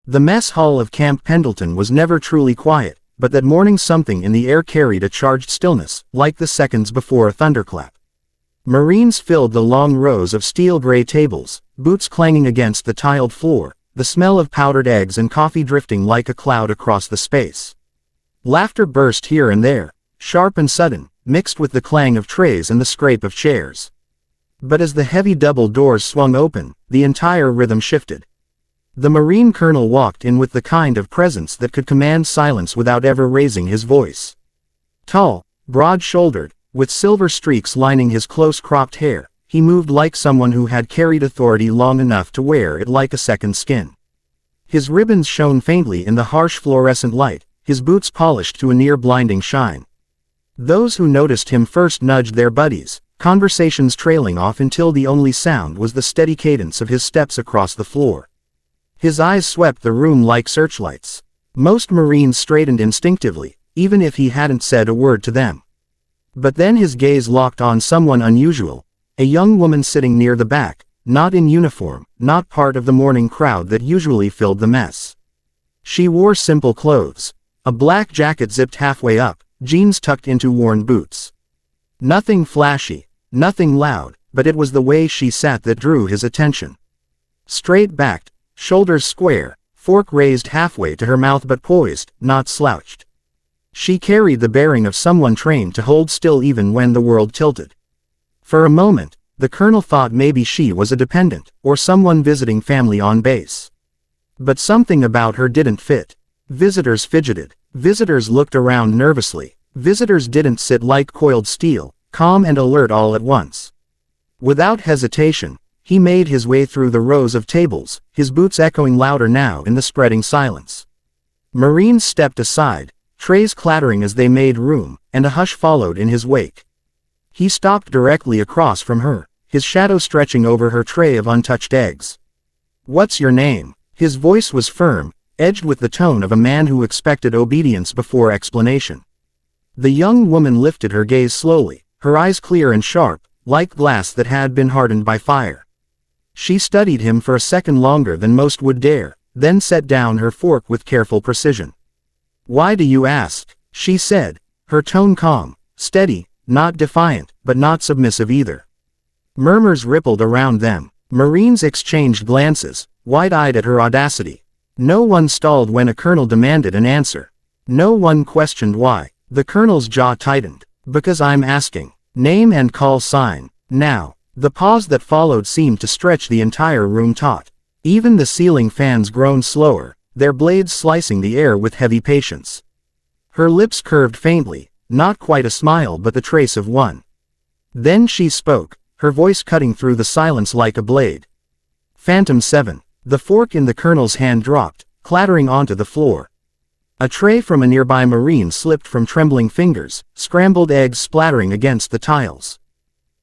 The mess hall of Camp Pendleton was never truly quiet, but that morning something in the air carried a charged stillness, like the seconds before a thunderclap. Marines filled the long rows of steel-gray tables, boots clanging against the tiled floor, the smell of powdered eggs and coffee drifting like a cloud across the space. Laughter burst here and there, sharp and sudden, mixed with the clang of trays and the scrape of chairs. But as the heavy double doors swung open, the entire rhythm shifted. The Marine colonel walked in with the kind of presence that could command silence without ever raising his voice. Tall, broad-shouldered, with silver streaks lining his close-cropped hair, he moved like someone who had carried authority long enough to wear it like a second skin. His ribbons shone faintly in the harsh fluorescent light, his boots polished to a near-blinding shine. Those who noticed him first nudged their buddies, conversations trailing off until the only sound was the steady cadence of his steps across the floor. His eyes swept the room like searchlights. Most Marines straightened instinctively, even if he hadn't said a word to them. But then his gaze locked on someone unusual, a young woman sitting near the back, not in uniform, not part of the morning crowd that usually filled the mess. She wore simple clothes, a black jacket zipped halfway up, jeans tucked into worn boots. Nothing flashy, nothing loud, but it was the way she sat that drew his attention. Straight-backed, shoulders square, fork raised halfway to her mouth but poised, not slouched. She carried the bearing of someone trained to hold still even when the world tilted. For a moment, the colonel thought maybe she was a dependent, or someone visiting family on base. But something about her didn't fit. Visitors fidgeted. Visitors looked around nervously. Visitors didn't sit like coiled steel, calm and alert all at once. Without hesitation, he made his way through the rows of tables, his boots echoing louder now in the spreading silence. Marines stepped aside, trays clattering as they made room, and a hush followed in his wake. He stopped directly across from her, his shadow stretching over her tray of untouched eggs. "What's your name?" His voice was firm, edged with the tone of a man who expected obedience before explanation. The young woman lifted her gaze slowly, her eyes clear and sharp, like glass that had been hardened by fire. She studied him for a second longer than most would dare, then set down her fork with careful precision. "Why do you ask?" she said, her tone calm, steady, not defiant, but not submissive either. Murmurs rippled around them. Marines exchanged glances, wide-eyed at her audacity. No one stalled when a colonel demanded an answer. No one questioned why. The colonel's jaw tightened. "Because I'm asking. Name and call sign. Now." The pause that followed seemed to stretch the entire room taut. Even the ceiling fans groaned slower, their blades slicing the air with heavy patience. Her lips curved faintly, not quite a smile but the trace of one. Then she spoke, her voice cutting through the silence like a blade. "Phantom 7. The fork in the colonel's hand dropped, clattering onto the floor. A tray from a nearby Marine slipped from trembling fingers, scrambled eggs splattering against the tiles.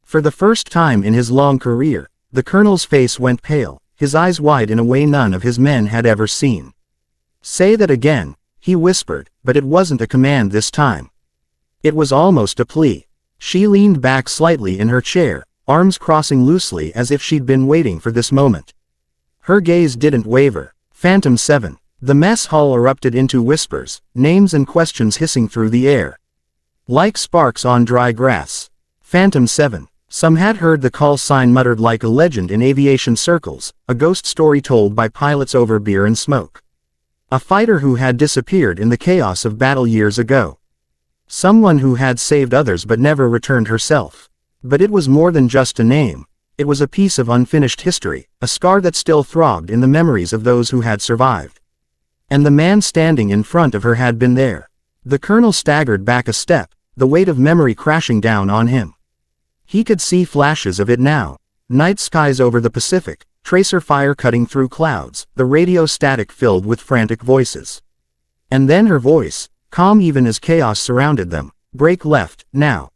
For the first time in his long career, the colonel's face went pale, his eyes wide in a way none of his men had ever seen. "Say that again," he whispered, but it wasn't a command this time. It was almost a plea. She leaned back slightly in her chair, arms crossing loosely as if she'd been waiting for this moment. Her gaze didn't waver. "Phantom 7. The mess hall erupted into whispers, names and questions hissing through the air. Like sparks on dry grass. "Phantom 7. Some had heard the call sign muttered like a legend in aviation circles, a ghost story told by pilots over beer and smoke. A fighter who had disappeared in the chaos of battle years ago. Someone who had saved others but never returned herself. But it was more than just a name. It was a piece of unfinished history, a scar that still throbbed in the memories of those who had survived. And the man standing in front of her had been there." The colonel staggered back a step, the weight of memory crashing down on him. He could see flashes of it now. Night skies over the Pacific, tracer fire cutting through clouds, the radio static filled with frantic voices. And then her voice, calm even as chaos surrounded them. "Break left, now.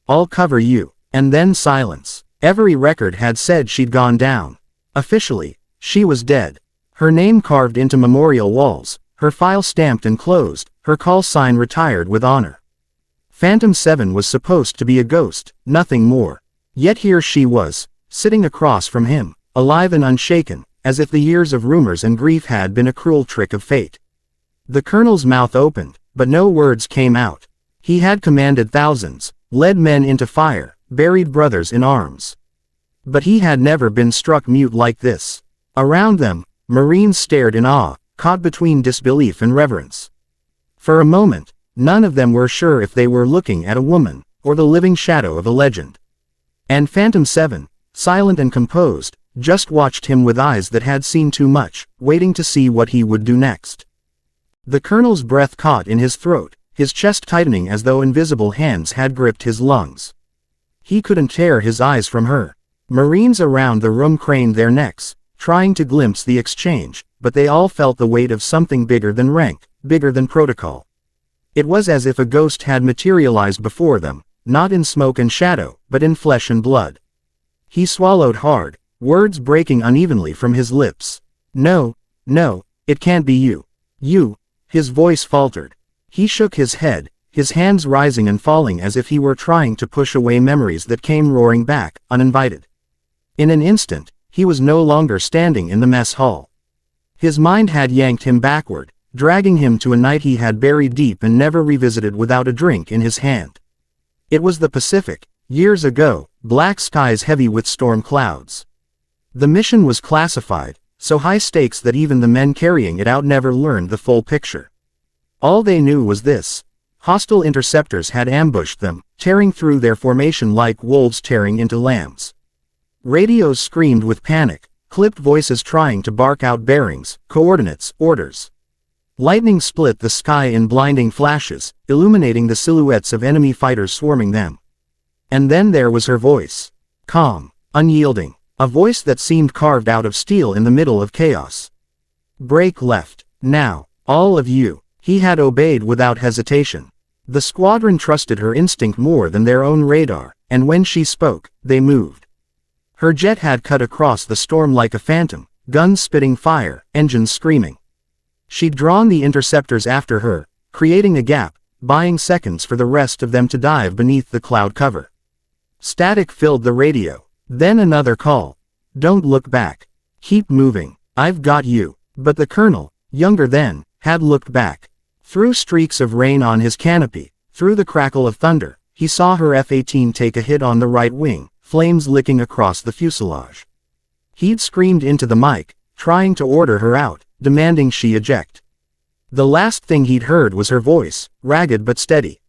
I'll cover you." And then silence. Every record had said she'd gone down. Officially, she was dead. Her name carved into memorial walls, her file stamped and closed, her call sign retired with honor. Phantom 7 was supposed to be a ghost, nothing more. Yet here she was, sitting across from him, alive and unshaken, as if the years of rumors and grief had been a cruel trick of fate. The colonel's mouth opened, but no words came out. He had commanded thousands, led men into fire, buried brothers in arms. But he had never been struck mute like this. Around them, Marines stared in awe, caught between disbelief and reverence. For a moment, none of them were sure if they were looking at a woman, or the living shadow of a legend. And Phantom 7, silent and composed, just watched him with eyes that had seen too much, waiting to see what he would do next. The colonel's breath caught in his throat, his chest tightening as though invisible hands had gripped his lungs. He couldn't tear his eyes from her. Marines around the room craned their necks, trying to glimpse the exchange, but they all felt the weight of something bigger than rank, bigger than protocol. It was as if a ghost had materialized before them, not in smoke and shadow, but in flesh and blood. He swallowed hard, words breaking unevenly from his lips. No, no, it can't be you. You. His voice faltered. He shook his head, his hands rising and falling as if he were trying to push away memories that came roaring back, uninvited. In an instant, he was no longer standing in the mess hall. His mind had yanked him backward, dragging him to a night he had buried deep and never revisited without a drink in his hand. It was the Pacific, years ago, black skies heavy with storm clouds. The mission was classified, so high stakes that even the men carrying it out never learned the full picture. All they knew was this: hostile interceptors had ambushed them, tearing through their formation like wolves tearing into lambs. Radios screamed with panic, clipped voices trying to bark out bearings, coordinates, orders. Lightning split the sky in blinding flashes, illuminating the silhouettes of enemy fighters swarming them. And then there was her voice. Calm, unyielding, a voice that seemed carved out of steel in the middle of chaos. Break left, now, all of you. He had obeyed without hesitation. The squadron trusted her instinct more than their own radar, and when she spoke, they moved. Her jet had cut across the storm like a phantom, guns spitting fire, engines screaming. She'd drawn the interceptors after her, creating a gap, buying seconds for the rest of them to dive beneath the cloud cover. Static filled the radio. Then another call. Don't look back. Keep moving. I've got you. But the colonel, younger then, had looked back. Through streaks of rain on his canopy, through the crackle of thunder, he saw her F-18 take a hit on the right wing, flames licking across the fuselage. He'd screamed into the mic, trying to order her out, demanding she eject. The last thing he'd heard was her voice, ragged but steady.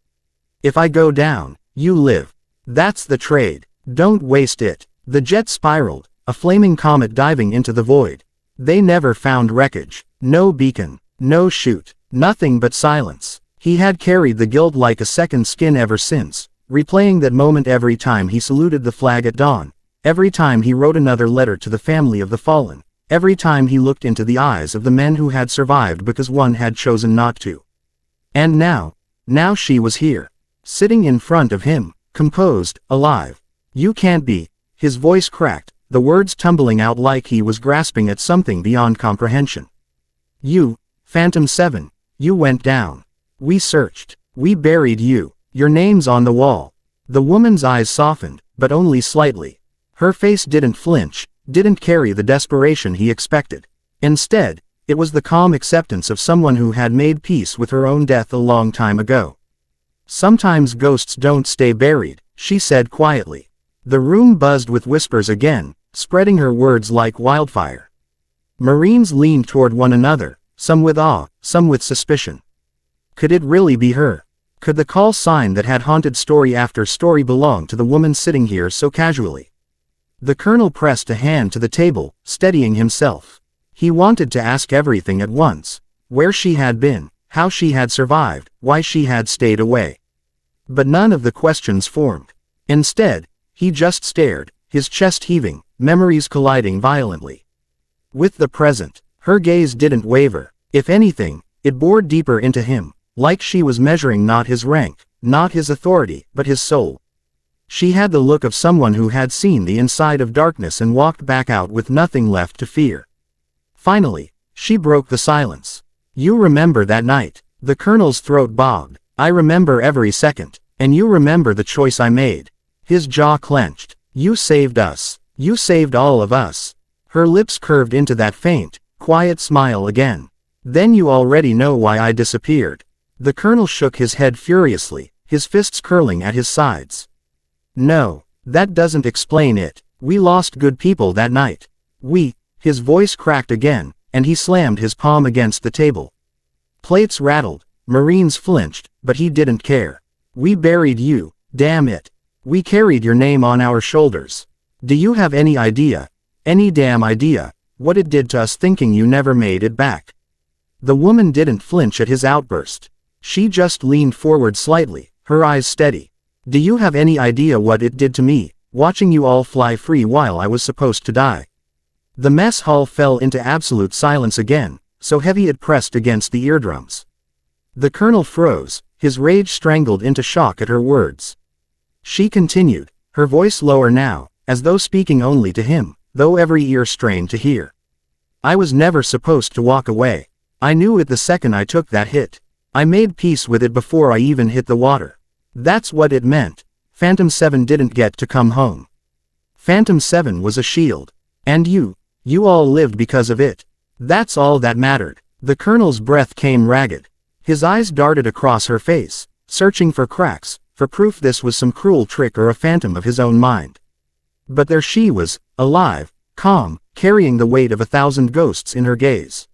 If I go down, you live. That's the trade. Don't waste it. The jet spiraled, a flaming comet diving into the void. They never found wreckage. No beacon. No chute. Nothing but silence. He had carried the guild like a second skin ever since, replaying that moment every time he saluted the flag at dawn, every time he wrote another letter to the family of the fallen, every time he looked into the eyes of the men who had survived because one had chosen not to. And now she was here, sitting in front of him, composed, alive. You can't be. His voice cracked, the words tumbling out like he was grasping at something beyond comprehension. You, Phantom 7, you went down. We searched. We buried you. Your name's on the wall. The woman's eyes softened, but only slightly. Her face didn't flinch, didn't carry the desperation he expected. Instead, it was the calm acceptance of someone who had made peace with her own death a long time ago. Sometimes ghosts don't stay buried, she said quietly. The room buzzed with whispers again, spreading her words like wildfire. Marines leaned toward one another, some with awe, some with suspicion. Could it really be her? Could the call sign that had haunted story after story belong to the woman sitting here so casually? The colonel pressed a hand to the table, steadying himself. He wanted to ask everything at once. Where she had been, how she had survived, why she had stayed away. But none of the questions formed. Instead, he just stared, his chest heaving, memories colliding violently. With the present, her gaze didn't waver. If anything, it bored deeper into him, like she was measuring not his rank, not his authority, but his soul. She had the look of someone who had seen the inside of darkness and walked back out with nothing left to fear. Finally, she broke the silence. You remember that night? The colonel's throat bobbed. I remember every second. And you remember the choice I made. His jaw clenched. You saved us. You saved all of us. Her lips curved into that faint, quiet smile again. Then you already know why I disappeared. The colonel shook his head furiously, his fists curling at his sides. No, that doesn't explain it. We lost good people that night. His voice cracked again, and he slammed his palm against the table. Plates rattled, Marines flinched, but he didn't care. We buried you, damn it. We carried your name on our shoulders. Do you have any idea, any damn idea, what it did to us thinking you never made it back? The woman didn't flinch at his outburst. She just leaned forward slightly, her eyes steady. Do you have any idea what it did to me, watching you all fly free while I was supposed to die? The mess hall fell into absolute silence again, so heavy it pressed against the eardrums. The colonel froze, his rage strangled into shock at her words. She continued, her voice lower now, as though speaking only to him, though every ear strained to hear. I was never supposed to walk away. I knew it the second I took that hit. I made peace with it before I even hit the water. That's what it meant. Phantom 7 didn't get to come home. Phantom 7 was a shield. And you all lived because of it. That's all that mattered. The colonel's breath came ragged. His eyes darted across her face, searching for cracks, for proof this was some cruel trick or a phantom of his own mind. But there she was, alive, calm, carrying the weight of 1,000 ghosts in her gaze.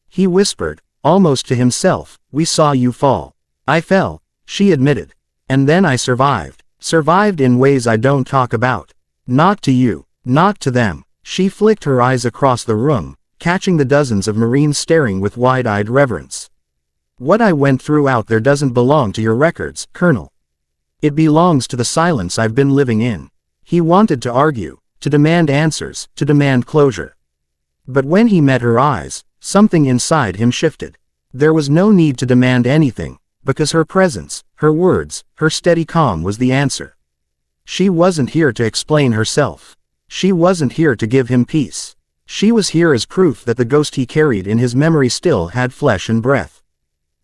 He whispered, almost to himself, we saw you fall. I fell, she admitted. And then I survived. Survived in ways I don't talk about. Not to you, not to them. She flicked her eyes across the room, catching the dozens of Marines staring with wide-eyed reverence. What I went through out there doesn't belong to your records, Colonel. It belongs to the silence I've been living in. He wanted to argue, to demand answers, to demand closure. But when he met her eyes, something inside him shifted. There was no need to demand anything, because her presence, her words, her steady calm was the answer. She wasn't here to explain herself. She wasn't here to give him peace. She was here as proof that the ghost he carried in his memory still had flesh and breath.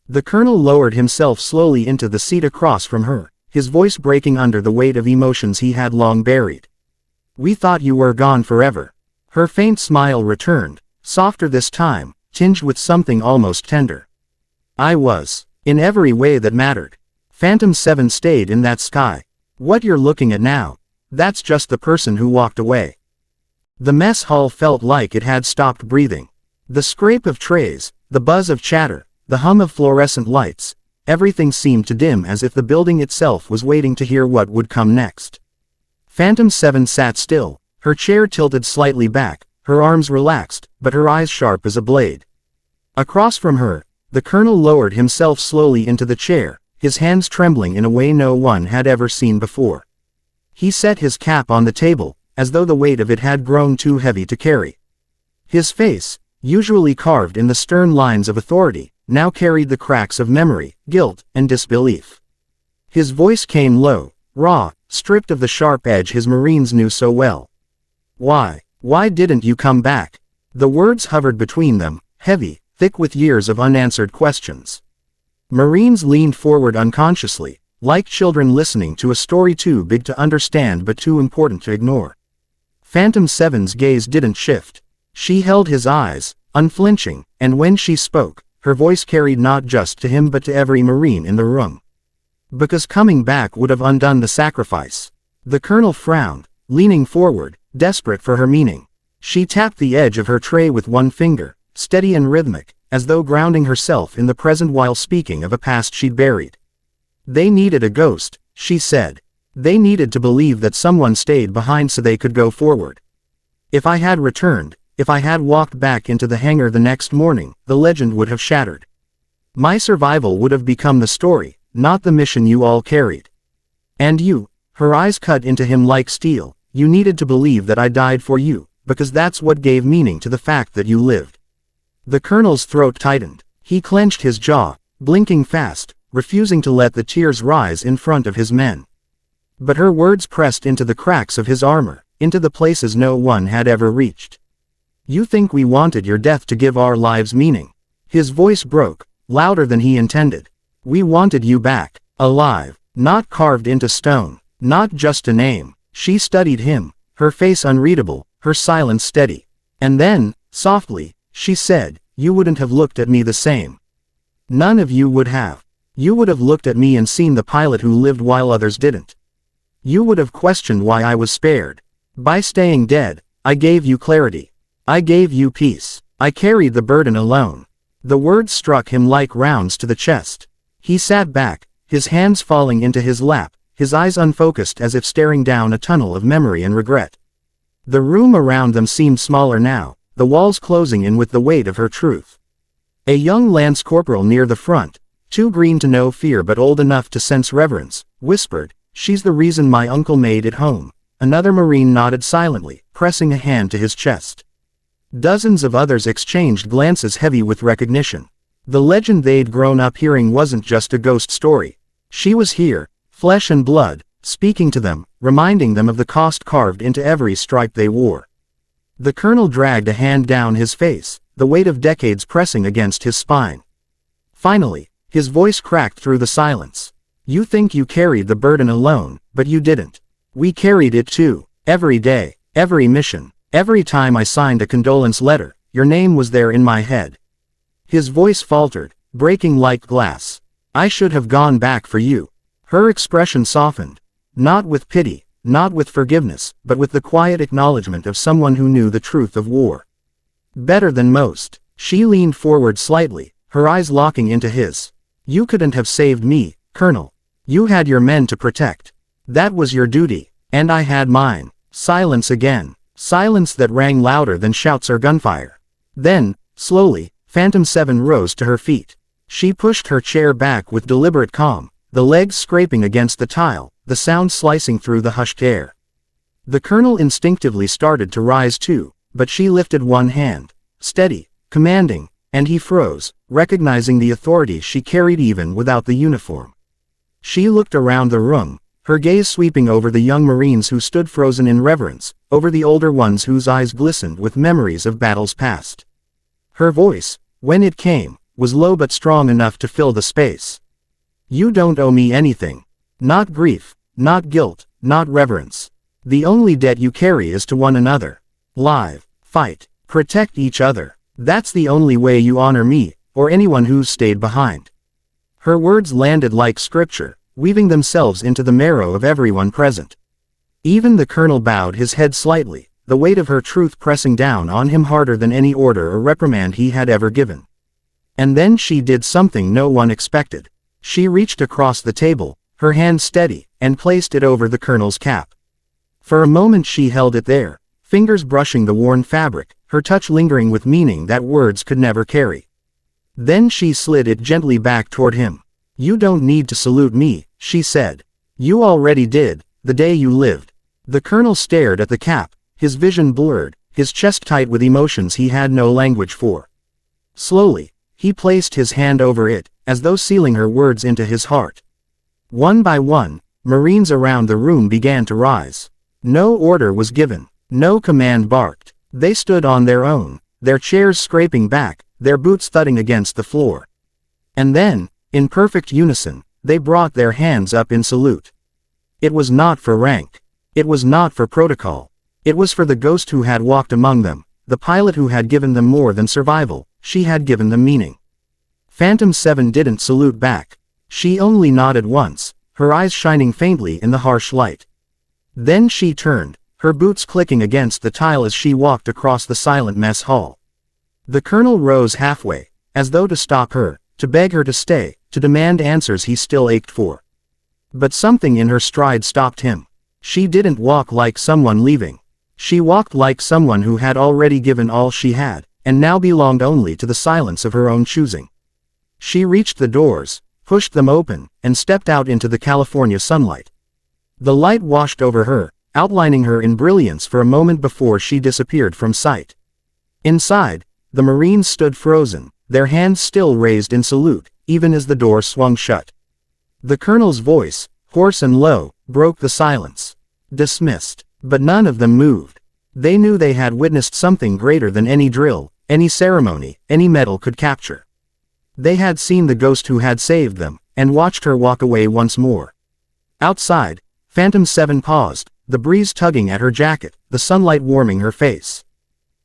The colonel lowered himself slowly into the seat across from her, his voice breaking under the weight of emotions he had long buried. We thought you were gone forever. Her faint smile returned, softer this time, tinged with something almost tender. I was. In every way that mattered. Phantom 7 stayed in that sky. What you're looking at now, that's just the person who walked away. The mess hall felt like it had stopped breathing. The scrape of trays, the buzz of chatter, the hum of fluorescent lights, everything seemed to dim as if the building itself was waiting to hear what would come next. Phantom 7 sat still, her chair tilted slightly back, her arms relaxed, but her eyes sharp as a blade. Across from her, the colonel lowered himself slowly into the chair, his hands trembling in a way no one had ever seen before. He set his cap on the table, as though the weight of it had grown too heavy to carry. His face, usually carved in the stern lines of authority, now carried the cracks of memory, guilt, and disbelief. His voice came low, raw, stripped of the sharp edge his Marines knew so well. Why didn't you come back? The words hovered between them, heavy, thick with years of unanswered questions. Marines leaned forward unconsciously, like children listening to a story too big to understand but too important to ignore. Phantom 7's gaze didn't shift. She held his eyes, unflinching, and when she spoke, her voice carried not just to him but to every Marine in the room. Because coming back would have undone the sacrifice. The colonel frowned, leaning forward, desperate for her meaning. She tapped the edge of her tray with one finger, steady and rhythmic, as though grounding herself in the present while speaking of a past she'd buried. They needed a ghost, she said. They needed to believe that someone stayed behind so they could go forward. If I had returned, if I had walked back into the hangar the next morning, the legend would have shattered. My survival would have become the story, not the mission you all carried. And you, her eyes cut into him like steel, you needed to believe that I died for you, because that's what gave meaning to the fact that you lived. The colonel's throat tightened. He clenched his jaw, blinking fast, refusing to let the tears rise in front of his men. But her words pressed into the cracks of his armor, into the places no one had ever reached. You think we wanted your death to give our lives meaning? His voice broke, louder than he intended. We wanted you back, alive, not carved into stone, not just a name. She studied him, her face unreadable, her silence steady. And then, softly, she said, "You wouldn't have looked at me the same. None of you would have. You would have looked at me and seen the pilot who lived while others didn't. You would have questioned why I was spared. By staying dead, I gave you clarity. I gave you peace. I carried the burden alone." The words struck him like rounds to the chest. He sat back, his hands falling into his lap, his eyes unfocused as if staring down a tunnel of memory and regret. The room around them seemed smaller now, the walls closing in with the weight of her truth. A young lance corporal near the front, too green to know fear but old enough to sense reverence, whispered, "She's the reason my uncle made it home." Another Marine nodded silently, pressing a hand to his chest. Dozens of others exchanged glances heavy with recognition. The legend they'd grown up hearing wasn't just a ghost story. She was here, flesh and blood, speaking to them, reminding them of the cost carved into every stripe they wore. The colonel dragged a hand down his face, the weight of decades pressing against his spine. Finally, his voice cracked through the silence. "You think you carried the burden alone, but you didn't. We carried it too. Every day, every mission, every time I signed a condolence letter, your name was there in my head." His voice faltered, breaking like glass. "I should have gone back for you." Her expression softened. Not with pity, not with forgiveness, but with the quiet acknowledgement of someone who knew the truth of war. "Better than most." She leaned forward slightly, her eyes locking into his. "You couldn't have saved me, Colonel. You had your men to protect. That was your duty, and I had mine." Silence again. Silence that rang louder than shouts or gunfire. Then, slowly, Phantom 7 rose to her feet. She pushed her chair back with deliberate calm, the legs scraping against the tile, the sound slicing through the hushed air. The colonel instinctively started to rise too, but she lifted one hand, steady, commanding, and he froze, recognizing the authority she carried even without the uniform. She looked around the room, her gaze sweeping over the young Marines who stood frozen in reverence, over the older ones whose eyes glistened with memories of battles past. Her voice, when it came, was low but strong enough to fill the space. "You don't owe me anything. Not grief, not guilt, not reverence. The only debt you carry is to one another. Live, fight, protect each other. That's the only way you honor me, or anyone who's stayed behind." Her words landed like scripture, weaving themselves into the marrow of everyone present. Even the colonel bowed his head slightly, the weight of her truth pressing down on him harder than any order or reprimand he had ever given. And then she did something no one expected. She reached across the table, her hand steady, and placed it over the colonel's cap. For a moment she held it there, fingers brushing the worn fabric, her touch lingering with meaning that words could never carry. Then she slid it gently back toward him. "You don't need to salute me," she said. "You already did, the day you lived." The colonel stared at the cap, his vision blurred, his chest tight with emotions he had no language for. Slowly, he placed his hand over it, as though sealing her words into his heart. One by one, Marines around the room began to rise. No order was given, no command barked. They stood on their own, their chairs scraping back, their boots thudding against the floor. And then, in perfect unison, they brought their hands up in salute. It was not for rank. It was not for protocol. It was for the ghost who had walked among them, the pilot who had given them more than survival. She had given them meaning. Phantom 7 didn't salute back. She only nodded once, her eyes shining faintly in the harsh light. Then she turned, her boots clicking against the tile as she walked across the silent mess hall. The colonel rose halfway, as though to stop her, to beg her to stay, to demand answers he still ached for. But something in her stride stopped him. She didn't walk like someone leaving. She walked like someone who had already given all she had, and now belonged only to the silence of her own choosing. She reached the doors, pushed them open, and stepped out into the California sunlight. The light washed over her, outlining her in brilliance for a moment before she disappeared from sight. Inside, the Marines stood frozen, their hands still raised in salute, even as the door swung shut. The colonel's voice, hoarse and low, broke the silence. Dismissed. But none of them moved. They knew they had witnessed something greater than any drill, any ceremony, any medal could capture. They had seen the ghost who had saved them, and watched her walk away once more. Outside, Phantom 7 paused, the breeze tugging at her jacket, the sunlight warming her face.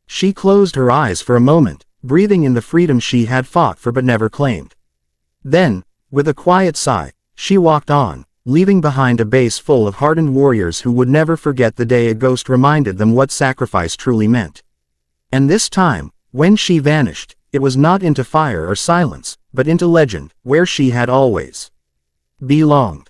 She closed her eyes for a moment, breathing in the freedom she had fought for but never claimed. Then, with a quiet sigh, she walked on, leaving behind a base full of hardened warriors who would never forget the day a ghost reminded them what sacrifice truly meant. And this time, when she vanished, it was not into fire or silence, but into legend, where she had always belonged.